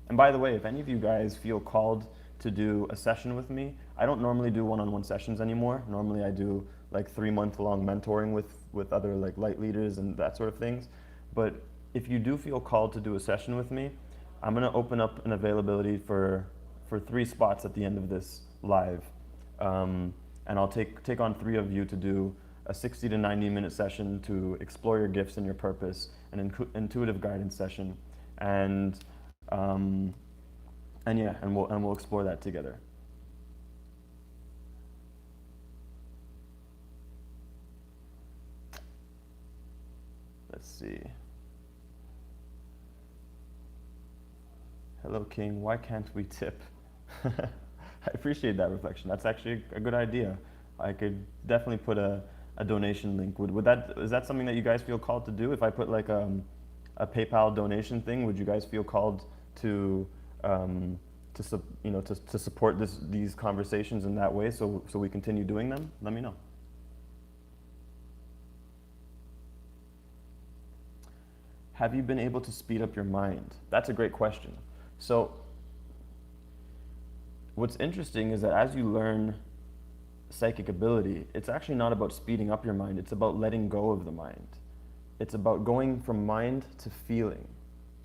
And by the way, if any of you guys feel called to do a session with me, I don't normally do one-on-one sessions anymore. Normally I do like 3-month-long mentoring with other like light leaders and that sort of things. But if you do feel called to do a session with me, I'm gonna open up an availability for 3 spots at the end of this live. And I'll take on 3 of you to do a 60 to 90 minute session to explore your gifts and your purpose, an intuitive guidance session, and we'll explore that together. Let's see. Hello, King. Why can't we tip? I appreciate that reflection. That's actually a good idea. I could definitely put a donation link. Is that something that you guys feel called to do? If I put like a PayPal donation thing, would you guys feel called to support these conversations in that way, so we continue doing them? Let me know. Have you been able to speed up your mind? That's a great question. So what's interesting is that as you learn psychic ability, it's actually not about speeding up your mind, it's about letting go of the mind. It's about going from mind to feeling,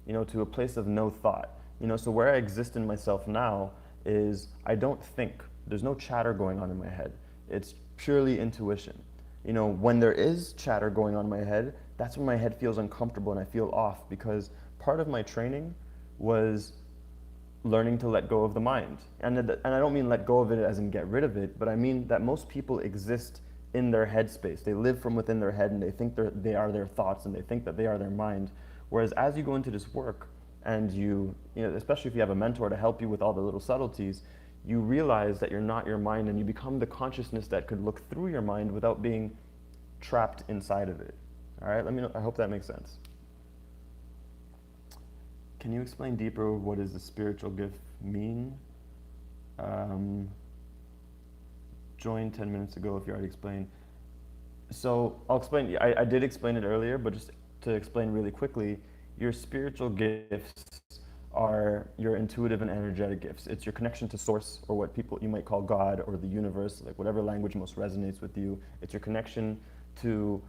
to a place of no thought. So where I exist in myself now is I don't think. There's no chatter going on in my head. It's purely intuition. When there is chatter going on in my head, that's when my head feels uncomfortable and I feel off, because part of my training was learning to let go of the mind. And I don't mean let go of it as in get rid of it, but I mean that most people exist in their headspace. They live from within their head and they think they are their thoughts and they think that they are their mind. Whereas as you go into this work and especially if you have a mentor to help you with all the little subtleties, you realize that you're not your mind and you become the consciousness that could look through your mind without being trapped inside of it. All right, let me know. I hope that makes sense. Can you explain deeper what does the spiritual gift mean? Joined 10 minutes ago if you already explained. So I'll explain. I did explain it earlier, but just to explain really quickly, your spiritual gifts are your intuitive and energetic gifts. It's your connection to source, or what you might call God or the universe, like whatever language most resonates with you. It's your connection to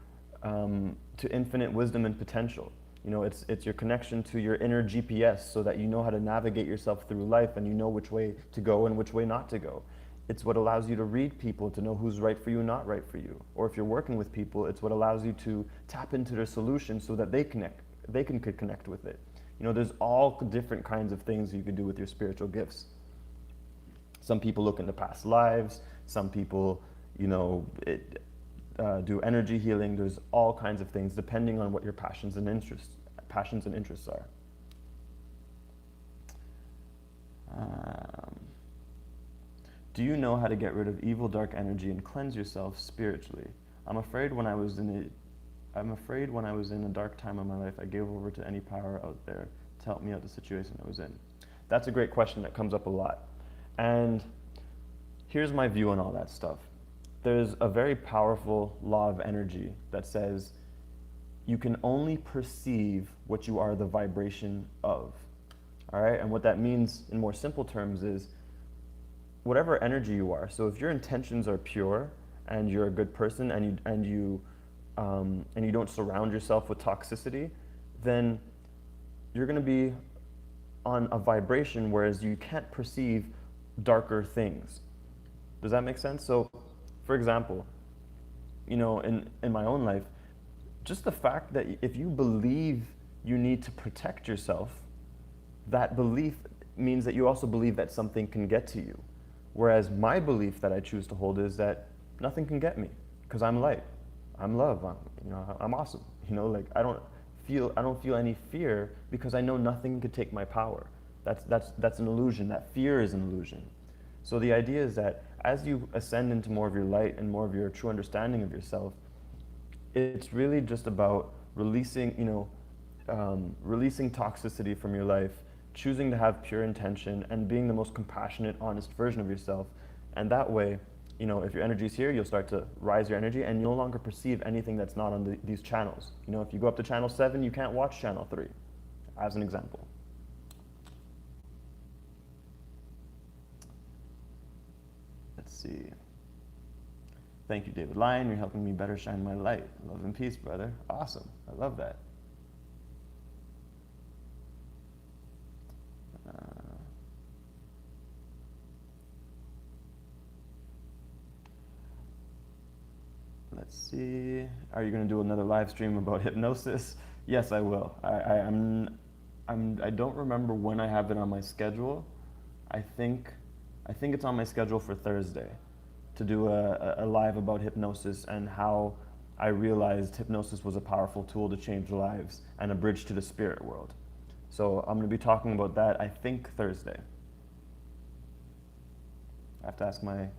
infinite wisdom and potential. It's your connection to your inner GPS, so that you know how to navigate yourself through life and you know which way to go and which way not to go. It's what allows you to read people, to know who's right for you, not right for you. Or if you're working with people, it's what allows you to tap into their solution so that they can connect with it. There's all different kinds of things you could do with your spiritual gifts. Some people look into past lives. Some people, do energy healing. There's all kinds of things depending on what your passions and interests are. Do you know how to get rid of evil, dark energy and cleanse yourself spiritually? I'm afraid when I was in a dark time of my life, I gave over to any power out there to help me out the situation I was in. That's a great question that comes up a lot. And here's my view on all that stuff. There's a very powerful law of energy that says you can only perceive what you are the vibration of. All right? And what that means in more simple terms is whatever energy you are. So if your intentions are pure and you're a good person and you don't surround yourself with toxicity, then you're going to be on a vibration whereas you can't perceive darker things. Does that make sense? So, for example, in my own life, just the fact that if you believe you need to protect yourself, that belief means that you also believe that something can get to you. Whereas my belief that I choose to hold is that nothing can get me because I'm light, I'm love, I'm awesome. don't feel any fear because I know nothing could take my power. That's an illusion. That fear is an illusion. So the idea is that as you ascend into more of your light and more of your true understanding of yourself, it's really just about releasing, releasing toxicity from your life, choosing to have pure intention, and being the most compassionate, honest version of yourself. And that way, if your energy is here, you'll start to rise your energy, and you'll no longer perceive anything that's not on these channels. If you go up to channel 7, you can't watch channel 3, as an example. Let's see. Thank you, David Lyon. You're helping me better shine my light. Love and peace, brother. Awesome. I love that. Let's see. Are you going to do another live stream about hypnosis? Yes, I will. I don't remember when I have it on my schedule. I think it's on my schedule for Thursday to do a live about hypnosis and how I realized hypnosis was a powerful tool to change lives and a bridge to the spirit world. So I'm going to be talking about that, I think, Thursday. I have to ask my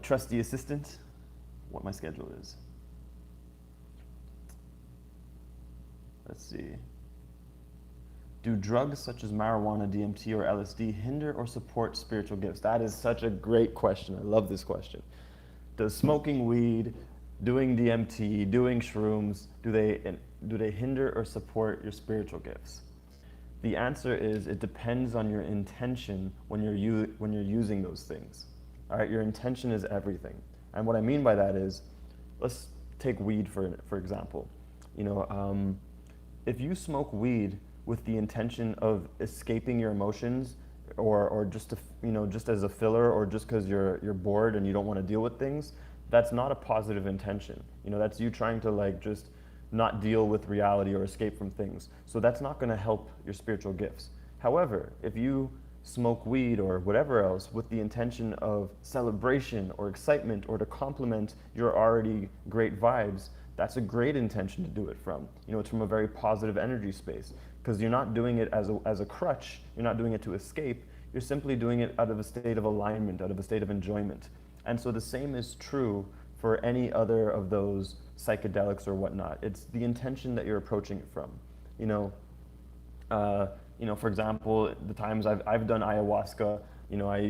trusty assistant what my schedule is. Let's see. Do drugs such as marijuana, DMT, or LSD hinder or support spiritual gifts? That is such a great question. I love this question. Does smoking weed, doing DMT, doing shrooms, do they hinder or support your spiritual gifts? The answer is it depends on your intention when you're using those things. All right, your intention is everything. And what I mean by that is, let's take weed for example. If you smoke weed with the intention of escaping your emotions, or just just as a filler, or just because you're bored and you don't want to deal with things, that's not a positive intention. That's you trying to just not deal with reality or escape from things. So that's not going to help your spiritual gifts. However, if you smoke weed or whatever else with the intention of celebration or excitement or to complement your already great vibes, that's a great intention to do it from. It's from a very positive energy space, because you're not doing it as a crutch, you're not doing it to escape, you're simply doing it out of a state of alignment, out of a state of enjoyment. And so the same is true for any other of those psychedelics or whatnot. It's the intention that you're approaching it from. For example, the times I've done ayahuasca,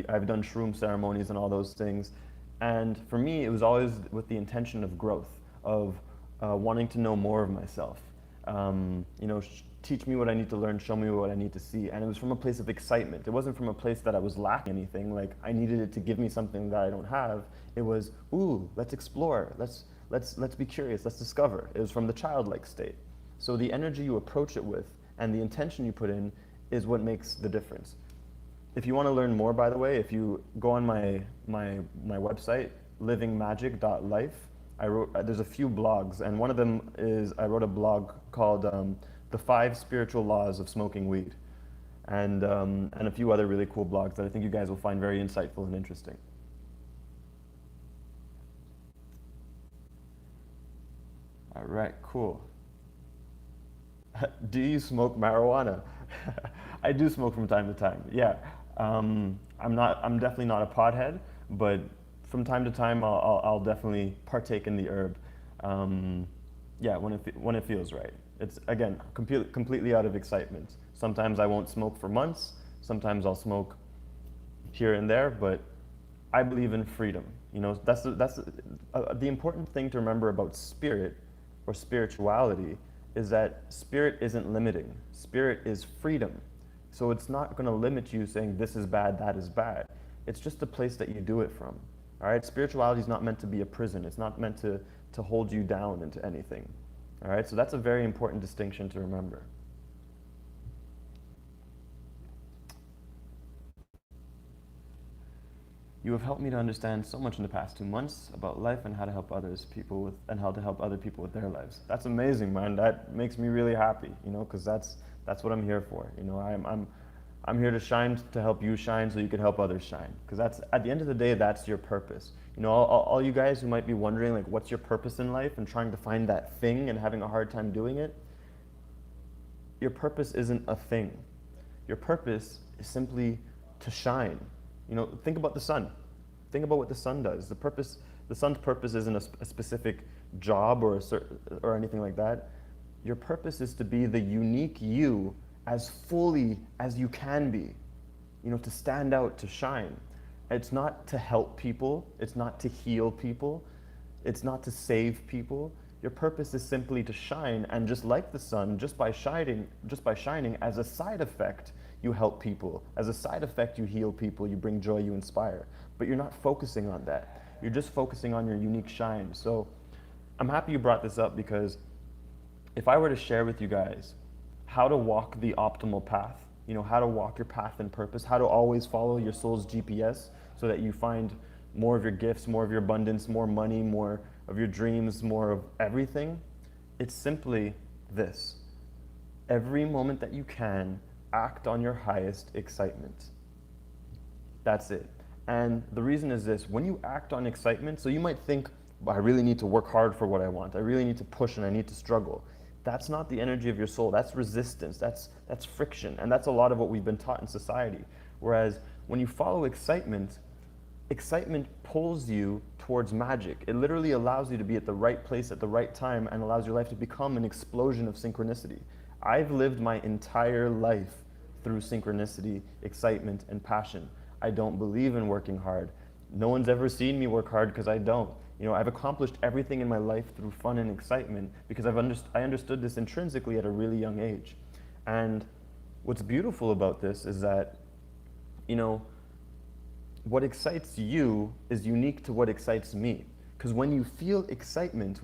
I've done shroom ceremonies and all those things. And for me, it was always with the intention of growth, of wanting to know more of myself. Teach me what I need to learn, show me what I need to see. And it was from a place of excitement. It wasn't from a place that I was lacking anything, like I needed it to give me something that I don't have. It was, ooh, let's explore, let's be curious, let's discover. It was from the childlike state. So the energy you approach it with and the intention you put in is what makes the difference. If you want to learn more, by the way, if you go on my website, livingmagic.life, there's a few blogs, and one of them is, I wrote a blog called The 5 Spiritual Laws of Smoking Weed, and a few other really cool blogs that I think you guys will find very insightful and interesting. All right, cool. Do you smoke marijuana? I do smoke from time to time, yeah. I'm definitely not a pothead, but from time to time I'll definitely partake in the herb. Yeah, when it feels right. It's, again, completely out of excitement. Sometimes I won't smoke for months, sometimes I'll smoke here and there, but I believe in freedom. That's the important thing to remember about spirit or spirituality is that spirit isn't limiting. Spirit is freedom. So it's not going to limit you saying this is bad, that is bad. It's just a place that you do it from. All right, spirituality is not meant to be a prison. It's not meant to hold you down into anything. All right, so that's a very important distinction to remember. You have helped me to understand so much in the past 2 months about life and how to help other people with their lives. That's amazing, man. That makes me really happy, because that's what I'm here for. I'm here to shine, to help you shine so you can help others shine. Because that's, at the end of the day, that's your purpose. All you guys who might be wondering, like, what's your purpose in life and trying to find that thing and having a hard time doing it, your purpose isn't a thing. Your purpose is simply to shine. You know, think about the sun. Think about what the sun does. The sun's purpose isn't a specific job or anything like that. Your purpose is to be the unique you as fully as you can be. You know, to stand out, to shine. It's not to help people. It's not to heal people. It's not to save people. Your purpose is simply to shine, and just like the sun, just by shining, as a side effect, you help people. As a side effect, you heal people, you bring joy, you inspire. But you're not focusing on that. You're just focusing on your unique shine. So I'm happy you brought this up, because if I were to share with you guys how to walk the optimal path, you know, how to walk your path and purpose, how to always follow your soul's GPS so that you find more of your gifts, more of your abundance, more money, more of your dreams, more of everything, it's simply this. Every moment that you can, act on your highest excitement. That's it. And the reason is this: when you act on excitement, so you might think, I really need to work hard for what I want. I really need to push and I need to struggle. That's not the energy of your soul. That's resistance. That's friction. And that's a lot of what we've been taught in society. Whereas when you follow excitement, excitement pulls you towards magic. It literally allows you to be at the right place at the right time and allows your life to become an explosion of synchronicity. I've lived my entire life through synchronicity, excitement, and passion. I don't believe in working hard. No one's ever seen me work hard because I don't. You know, I've accomplished everything in my life through fun and excitement because I understood this intrinsically at a really young age. And what's beautiful about this is that, you know, what excites you is unique to what excites me. Because when you feel excitement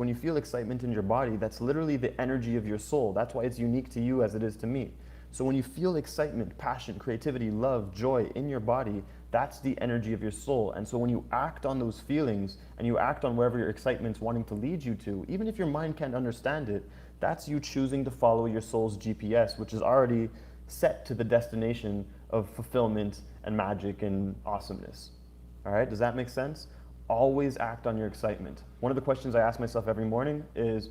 in your body, that's literally the energy of your soul. That's why it's unique to you as it is to me. So when you feel excitement, passion, creativity, love, joy in your body, that's the energy of your soul. And so when you act on those feelings and you act on wherever your excitement's wanting to lead you to, even if your mind can't understand it, that's you choosing to follow your soul's GPS, which is already set to the destination of fulfillment and magic and awesomeness. All right, does that make sense? Always act on your excitement. One of the questions I ask myself every morning is,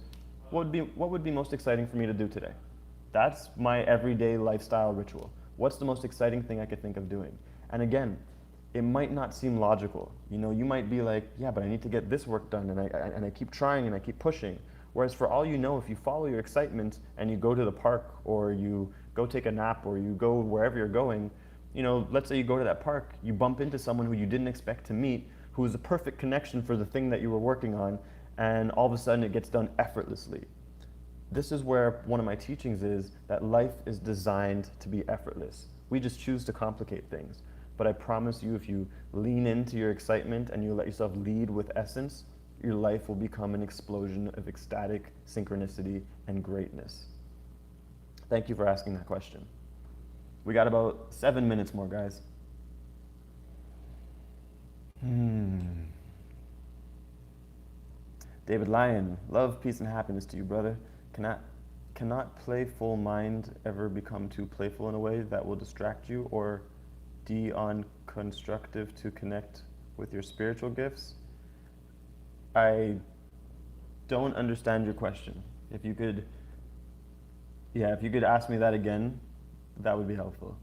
what would be most exciting for me to do today? That's my everyday lifestyle ritual. What's the most exciting thing I could think of doing? And again, it might not seem logical. You know, you might be like, yeah, but I need to get this work done, and I keep trying and I keep pushing. Whereas for all you know, if you follow your excitement and you go to the park or you go take a nap or you go wherever you're going, you know, let's say you go to that park, you bump into someone who you didn't expect to meet, who is a perfect connection for the thing that you were working on, and all of a sudden it gets done effortlessly. This is where one of my teachings is that life is designed to be effortless. We just choose to complicate things. But I promise you, if you lean into your excitement and you let yourself lead with essence, your life will become an explosion of ecstatic synchronicity and greatness. Thank you for asking that question. We got about 7 minutes more, guys. David Lyon, love, peace, and happiness to you, brother. Cannot playful mind ever become too playful in a way that will distract you or de-unconstructive to connect with your spiritual gifts? I don't understand your question. If you could ask me that again, that would be helpful.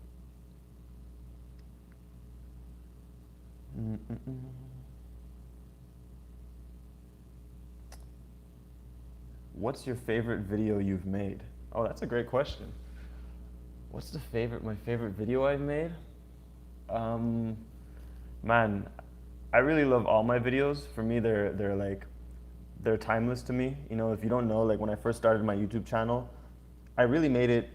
What's your favorite video you've made? Oh, that's a great question. What's my favorite video I've made? Man, I really love all my videos. For me, they're timeless to me. You know, if you don't know, like when I first started my YouTube channel, I really made it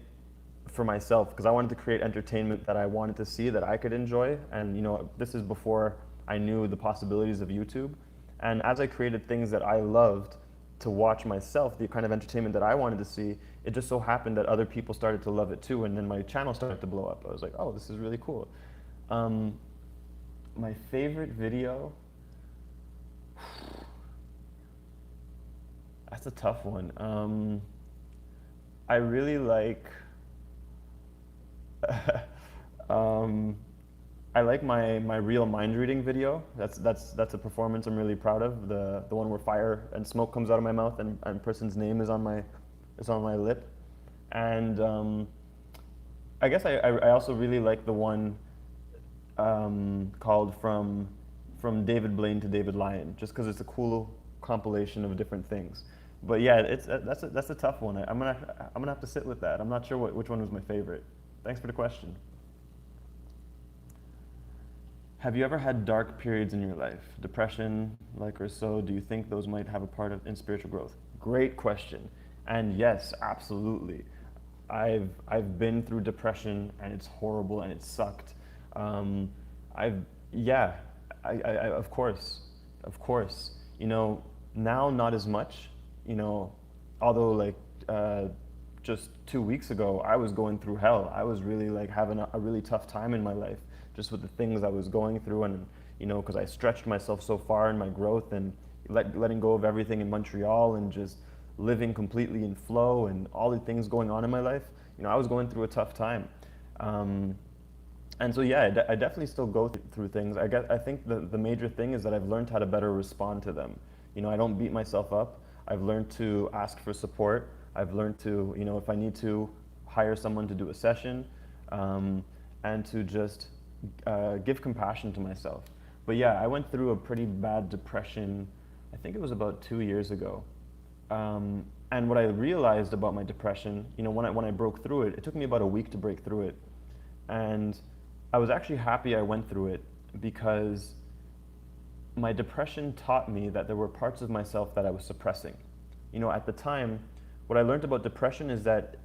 for myself because I wanted to create entertainment that I wanted to see, that I could enjoy. And you know, this is before I knew the possibilities of YouTube. And as I created things that I loved to watch myself, the kind of entertainment that I wanted to see, it just so happened that other people started to love it too, and then my channel started to blow up. I was like, oh, this is really cool. My favorite video, that's a tough one. I really like, I like my real mind reading video. That's a performance I'm really proud of. The one where fire and smoke comes out of my mouth and a person's name is on my lip. And I guess I also really like the one called From David Blaine to David Lyon, just because it's a cool compilation of different things. But yeah, that's a tough one. I'm gonna have to sit with that. I'm not sure which one was my favorite. Thanks for the question. Have you ever had dark periods in your life? Depression, like or so? Do you think those might have a part in spiritual growth? Great question. And yes, absolutely. I've been through depression and it's horrible and it sucked. Um, I've yeah, of course, of course. You know, now not as much. You know, although like just 2 weeks ago, I was going through hell. I was really like having a really tough time in my life, just with the things I was going through, and you know, because I stretched myself so far in my growth and letting go of everything in Montreal and just living completely in flow and all the things going on in my life. You know, I was going through a tough time. And so yeah, I definitely still go through things. I think the major thing is that I've learned how to better respond to them. You know, I don't beat myself up. I've learned to ask for support. I've learned to, you know, if I need to hire someone to do a session, and to just give compassion to myself. But yeah, I went through a pretty bad depression, I think it was about 2 years ago. And what I realized about my depression, you know, when I broke through it, it took me about a week to break through it. And I was actually happy I went through it because my depression taught me that there were parts of myself that I was suppressing. You know, at the time, what I learned about depression is that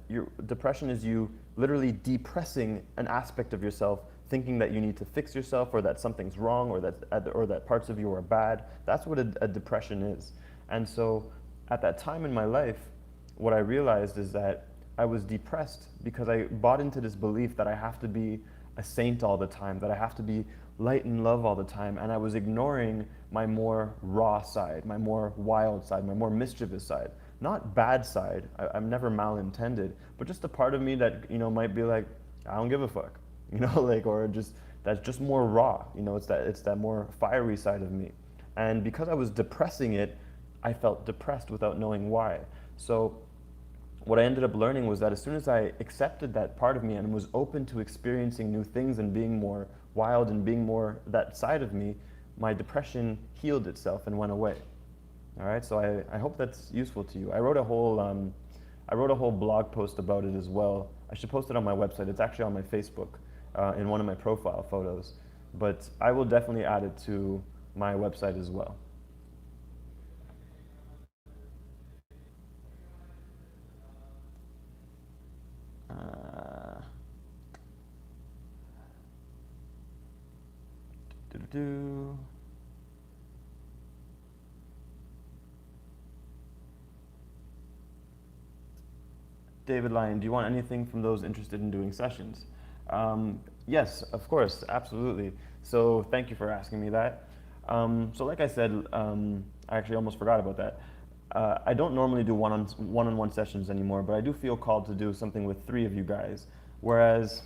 depression is you literally depressing an aspect of yourself, thinking that you need to fix yourself or that something's wrong or that parts of you are bad. That's what a depression is. And so at that time in my life, what I realized is that I was depressed because I bought into this belief that I have to be a saint all the time, that I have to be light and love all the time, and I was ignoring my more raw side, my more wild side, my more mischievous side. Not bad side, I'm never malintended, but just a part of me that, you know, might be like, I don't give a fuck, you know, like, or just, that's just more raw, you know, it's that more fiery side of me. And because I was depressing it, I felt depressed without knowing why. So what I ended up learning was that as soon as I accepted that part of me and was open to experiencing new things and being more wild and being more that side of me, my depression healed itself and went away. All right, so I hope that's useful to you. I wrote a whole blog post about it as well. I should post it on my website. It's actually on my Facebook in one of my profile photos, but I will definitely add it to my website as well. Do-do-do. David Lyon, do you want anything from those interested in doing sessions? Yes, of course, absolutely. So thank you for asking me that. So like I said, I actually almost forgot about that. I don't normally do one-on-one sessions anymore, but I do feel called to do something with 3 of you guys. Whereas,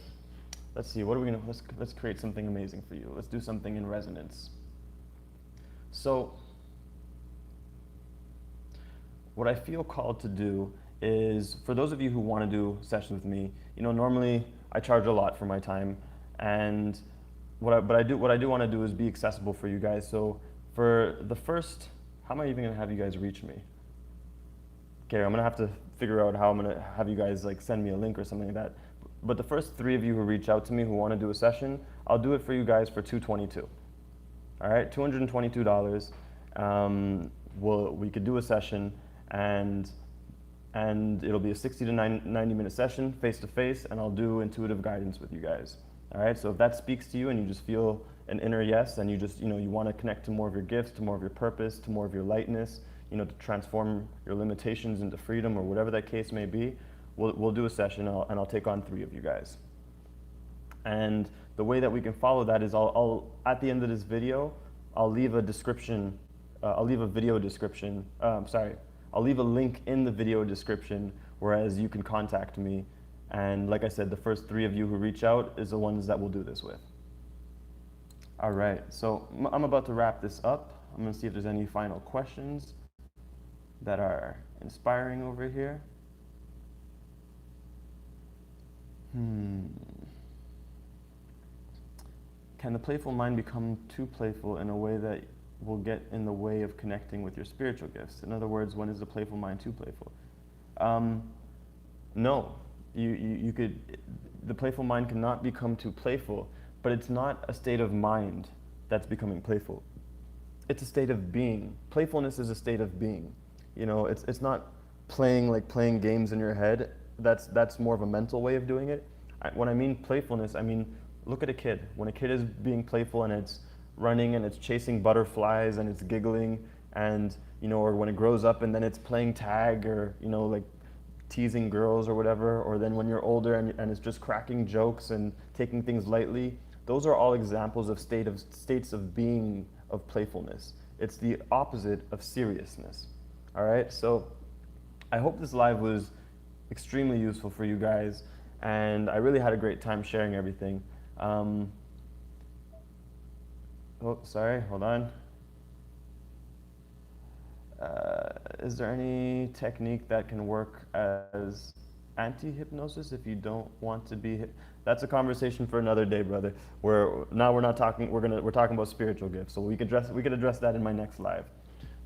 let's see, what are we gonna, let's create something amazing for you. Let's do something in resonance. So, what I feel called to do is, for those of you who want to do sessions with me, you know, normally I charge a lot for my time, and what I do want to do is be accessible for you guys. So for the first, how am I even going to have you guys reach me? Okay, I'm going to have to figure out how I'm going to have you guys like send me a link or something like that. But the first 3 of you who reach out to me who want to do a session, I'll do it for you guys for $222. All right, $222. We could do a session, and it'll be a 60 to 90 minute session, face to face, and I'll do intuitive guidance with you guys. All right, so if that speaks to you and you just feel an inner yes, and you just, you know, you want to connect to more of your gifts, to more of your purpose, to more of your lightness, you know, to transform your limitations into freedom or whatever that case may be, we'll do a session, and I'll take on 3 of you guys. And the way that we can follow that is I'll at the end of this video, I'll leave a description, I'll leave a video description, I'll leave a link in the video description, whereas you can contact me. And like I said, the first 3 of you who reach out is the ones that we'll do this with. All right, so I'm about to wrap this up. I'm gonna see if there's any final questions that are inspiring over here. Hmm. Can the playful mind become too playful in a way that will get in the way of connecting with your spiritual gifts? In other words, when is the playful mind too playful? Um, no, you could, the playful mind cannot become too playful, but it's not a state of mind that's becoming playful. It's a state of being. Playfulness is a state of being. You know, it's not playing like playing games in your head. That's more of a mental way of doing it. When I mean playfulness, I mean look at a kid. When a kid is being playful and it's running and it's chasing butterflies and it's giggling and you know, or when it grows up and then it's playing tag or you know like teasing girls or whatever, or then when you're older and it's just cracking jokes and taking things lightly, those are all examples of states of being of playfulness. It's the opposite of seriousness. All right, so I hope this live was extremely useful for you guys, and I really had a great time sharing everything. Oh, sorry, hold on. Is there any technique that can work as anti-hypnosis if you don't want to be That's a conversation for another day, brother. We're not talking. We're talking about spiritual gifts, so we could address that in my next live.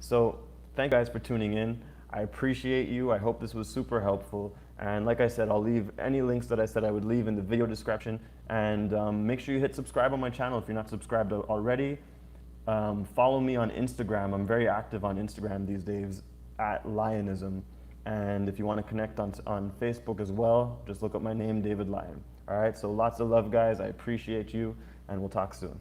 So thank you guys for tuning in. I appreciate you. I hope this was super helpful. And like I said, I'll leave any links that I said I would leave in the video description. And make sure you hit subscribe on my channel if you're not subscribed already. Follow me on Instagram. I'm very active on Instagram these days at Lionism. And if you want to connect on Facebook as well, just look up my name, David Lyon. All right, so lots of love, guys. I appreciate you, and we'll talk soon.